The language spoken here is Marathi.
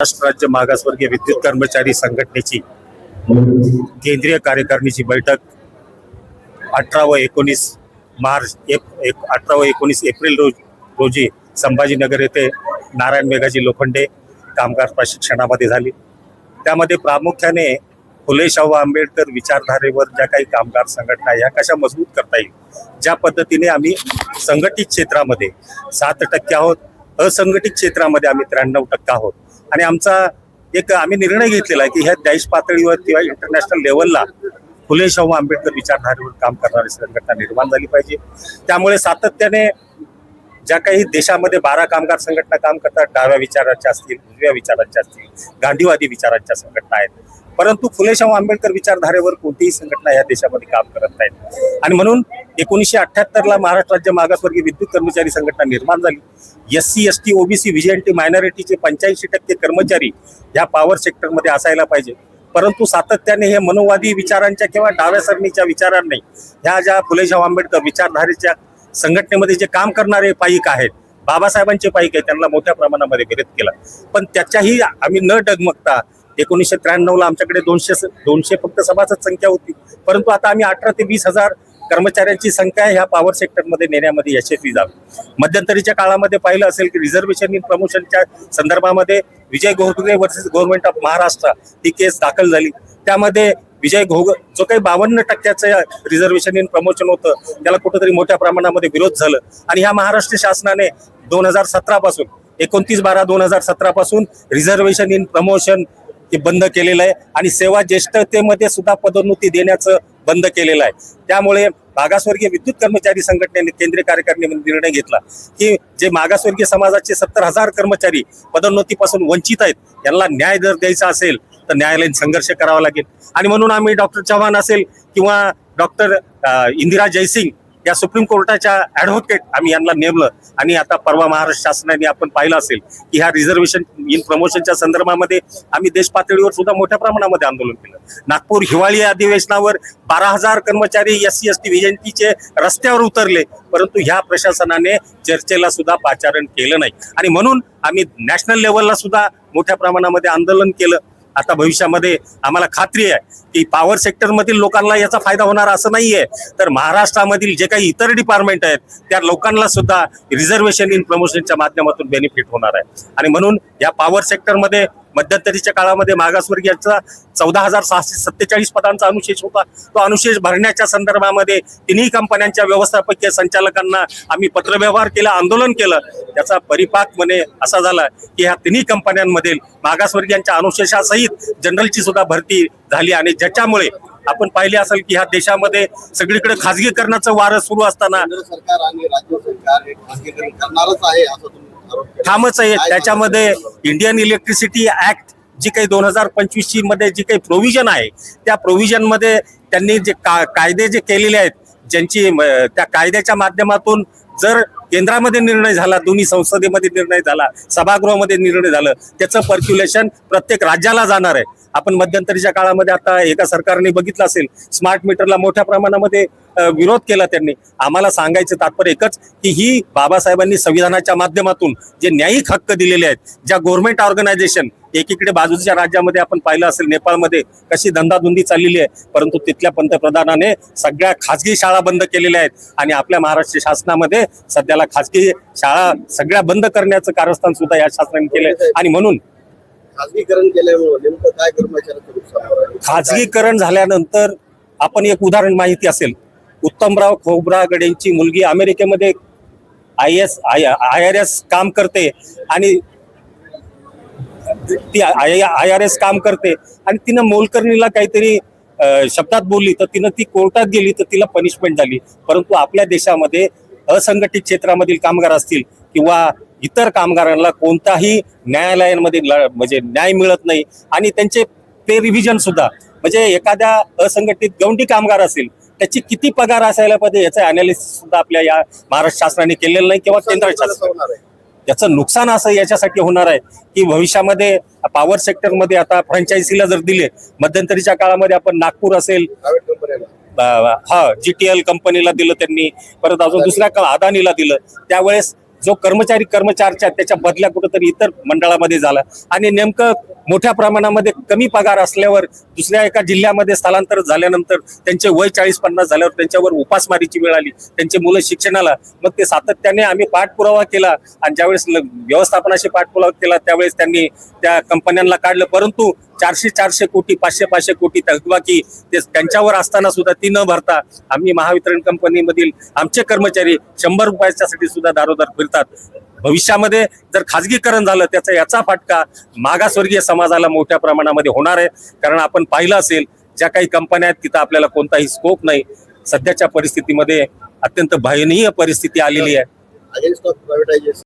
महाराष्ट्र राज्य मागासवर्गीय विद्युत कर्मचारी संघटनेची केंद्रीय कार्यकारिणीची बैठक 18 व 19 मार्च 18 व 19 एप्रिल रोजी संभाजीनगर येथे नारायण मेघाजी लोखंडे कामगार प्रशिक्षणामध्ये झाली। त्यामध्ये प्रामुख्याने फुले शाहू आंबेडकर विचारधारेवर ज्या काही कामगार संघटना या कशा मजबूत करता येईल, ज्या पद्धतीने आम्ही संघटित क्षेत्रामध्ये 7% आहोत, असंघटित क्षेत्रामध्ये आम्ही 93% आहोत। आणि आमचा एक आम्ही निर्णय घेतलेला आहे की ह्या देश पातळीवर किंवा इंटरनॅशनल लेवलला फुले शाहू आंबेडकर विचारधारेवर काम करणारी संघटना निर्माण झाली पाहिजे। त्यामुळे सातत्याने ज्या काही देशामध्ये 12 कामगार संघटना काम करतात, डाव्या विचारांच्या असतील, उजव्या विचारांच्या असतील, गांधीवादी विचारांच्या संघटना आहेत, परंतु फुले शाहू आंबेडकर विचारधारेवर कोणतीही संघटना या देशामध्ये काम करत नाहीत। आणि म्हणून 1978ला महाराष्ट्र राज्य मागासवर्गीय विद्युत कर्मचारी संघटना निर्माण झाली। SC ST OBC VJNT मायनॉरिटीचे 85% कर्मचारी या पॉवर सेक्टरमध्ये असायला पाहिजे, परंतु सातत्याने हे मनोवादी विचारांच्या किंवा डाव्या सरणीच्या विचारांनी ह्या ज्या फुले शाहू आंबेडकर विचारधारेच्या संघटनेमध्ये जे काम करणारे पाईक आहेत, बाबासाहेबांचे पाईक आहेत, त्यांना मोठ्या प्रमाणामध्ये विरोध केला। पण त्याच्याही आम्ही न डगमगता 1993ला आमच्याकडे 200 फक्त सभासद संख्या होती, परंतु आता आम्ही 18 ते 20 हजार कर्मचाऱ्यांची संख्या ह्या पॉवर सेक्टरमध्ये नेण्यामध्ये यशस्वी झालो। मध्यंतरीच्या काळामध्ये पाहिलं असेल की रिझर्वेशन इन प्रमोशनच्या संदर्भामध्ये Vijay Ghogre versus government of Maharashtra ही केस दाखल झाली। त्यामध्ये विजय घोगरे जो काही 52% रिझर्वेशन इन प्रमोशन होतं, त्याला कुठेतरी मोठ्या प्रमाणामध्ये विरोध झालं आणि ह्या महाराष्ट्र शासनाने 2017 पासून 29/12/2017 पासून रिझर्वेशन इन प्रमोशन हे बंद केलेलं आहे आणि सेवा ज्येष्ठतेमध्ये सुद्धा पदोन्नती देण्याचं बंद केलेलं आहे। त्यामुळे मागासवर्गीय विद्युत कर्मचारी संघटनेने केंद्रीय कार्यकारिणीमध्ये निर्णय घेतला की जे मागासवर्गीय समाजाचे 70,000 कर्मचारी पदोन्नतीपासून वंचित आहेत, यांना न्याय जर द्यायचा असेल तर न्यायालयीन संघर्ष करावा लागेल। आणि म्हणून आम्ही डॉक्टर चव्हाण असेल किंवा डॉक्टर इंदिरा जयसिंग या सुप्रीम कोर्टाच्या ॲडव्होकेट आम्ही यांना नेमलं आणि आता परवा महाराष्ट्र शासनाने आपण पाहिलं असेल की ह्या रिझर्वेशन इन प्रमोशनच्या संदर्भामध्ये आम्ही देश पातळीवर सुद्धा मोठ्या प्रमाणामध्ये आंदोलन केलं। नागपूर हिवाळी अधिवेशनावर 12,000 कर्मचारी SC ST VJNTचे रस्त्यावर उतरले, परंतु ह्या प्रशासनाने चर्चेला सुद्धा पाचारण केलं नाही आणि म्हणून आम्ही नॅशनल लेवलला सुद्धा मोठ्या प्रमाणामध्ये आंदोलन केलं। आता भविष्यामध्ये आम्हाला खात्री आहे की पॉवर सेक्टरमधील लोकांना याचा फायदा होणार असं नाहीये, तर महाराष्ट्रामधील जे काही इतर डिपार्टमेंट आहेत त्या लोकांना सुद्धा रिझर्वेशन इन प्रमोशनच्या माध्यमातून बेनिफिट होणार आहे। आणि म्हणून या पॉवर सेक्टरमध्ये मध्यंतरीच्या काळामध्ये मागासवर्गीयांचा 14,647 पदांचा अनुशेष होता। तो अनुशेष भरण्याच्या संदर्भामध्ये तिन्ही कंपन्यांच्या व्यवस्थापकीय संचालकांना आम्ही पत्रव्यवहार केला, आंदोलन केलं। त्याचा परिपाक म्हणे असा झाला की ह्या तिन्ही कंपन्यांमधील मागासवर्गीयांच्या अनुशेषासहित जनरलची सुद्धा भरती झाली आणि ज्याच्यामुळे आपण पाहिले असेल की ह्या देशामध्ये सगळीकडे खाजगीकरणाचं वारं सुरू असताना सरकार आणि राज्य सरकार खाजगीकरण करणारच आहे असं ठामच आहे। त्याच्यामध्ये इंडियन इलेक्ट्रिसिटी ऍक्ट जी काही 2025 मध्ये जी काही प्रोव्हिजन आहे, त्या प्रोव्हिजन मध्ये त्यांनी जे कायदे जे केलेले आहेत, ज्यांची त्या कायद्याच्या माध्यमातून जर केंद्रामध्ये निर्णय झाला, दोन्ही संसदेमध्ये निर्णय झाला, सभागृहामध्ये निर्णय झालं, त्याचं पर्क्युलेशन प्रत्येक राज्याला जाणार आहे। आपण मध्यंतरीच्या काळामध्ये आता एका सरकारने बघितलं असेल स्मार्ट मीटरला मोठ्या प्रमाणामध्ये विरोध केला त्यांनी। आम्हाला सांगायचं तात्पर्य एकच की ही बाबासाहेबांनी संविधानाच्या माध्यमातून जे न्यायिक हक्क दिलेले आहेत, ज्या गव्हर्नमेंट ऑर्गनायझेशन एकीकडे बाजूच्या राज्यामध्ये आपण पाहिलं असेल नेपाळमध्ये कशी धंदाधुंदी चाललेली आहे, परंतु तिथल्या पंतप्रधानाने सगळ्या खाजगी शाळा बंद केलेल्या आहेत आणि आपल्या महाराष्ट्र शासनामध्ये सध्याला खाजगी शाळा सगळ्या बंद करण्याचं कारस्थान सुद्धा या शासनाने केलंय। आणि म्हणून खाजगीकरण केल्यामुळे नेमकं काय कर्मचाऱ्यांचं नुकसान होणार? खाजगीकरण झाल्यानंतर आपण एक उदाहरण माहिती असेल, उत्तमराव खोब्रागडेंची मुलगी अमेरिकेमध्ये IRS काम करते आणि ती IRS काम करते आणि तिनं मोलकरणीला काहीतरी शब्दात बोलली तर तिनं ती कोर्टात गेली तर तिला पनिशमेंट झाली। परंतु आपल्या देशामध्ये असंघटित क्षेत्रामधील कामगार असतील किंवा इतर कामगारांना कोणताही न्यायालयांमध्ये म्हणजे न्याय मिळत नाही आणि त्यांचे पे रिव्हिजन सुद्धा म्हणजे एखाद्या असंघटित गवंडी कामगार असेल त्याची किती पगार असायला पाहिजे याचं अनालिसिस सुद्धा आपल्या या महाराष्ट्र शासनाने केलेलं नाही किंवा केंद्र शासन। याचं नुकसान असं याच्यासाठी होणार आहे की भविष्यामध्ये पॉवर सेक्टरमध्ये आता फ्रँचायझीला जर दिले, मध्यंतरीच्या काळामध्ये आपण नागपूर असेल GTL कंपनीला दिलं त्यांनी, परत अजून दुसऱ्या अदानीला दिलं, त्यावेळेस जो कर्मचाऱ्याच्या त्याच्या बदल्या कुठेतरी इतर मंडळामध्ये झाला आणि नेमकं मोठ्या प्रमाणामध्ये कमी पगार असल्यावर दुसऱ्या एका जिल्ह्यामध्ये स्थलांतर झाल्यानंतर त्यांचे वय 40-50 झाल्यावर त्यांच्यावर उपासमारीची वेळ आली, त्यांचे मुलं शिक्षणाला. मग ते सातत्याने आम्ही पाठपुरावा केला आणि ज्यावेळेस व्यवस्थापनाशी पाठपुरावा केला त्यावेळेस त्यांनी त्या कंपन्यांना काढलं, परंतु 400 कोटी 500 कोटी थकबाकी ते त्यांच्यावर असताना सुद्धा ती न भरता आम्ही महावितरण कंपनीमधील आमचे कर्मचारी 100 रुपयाच्यासाठी सुद्धा दारोदार फिरतात. भविष्यामध्ये जर खाजगीकरण झालं त्याचा याचा फटका मागासवर्गीय समाजाला मोठ्या प्रमाणामध्ये होणार आहे. कारण आपण पाहिलं असेल ज्या काही कंपन्या आहेत तिथं आपल्याला कोणताही स्कोप नाही. सध्याच्या परिस्थितीमध्ये अत्यंत भयानक परिस्थिती आलेली आहे. Against of privatisation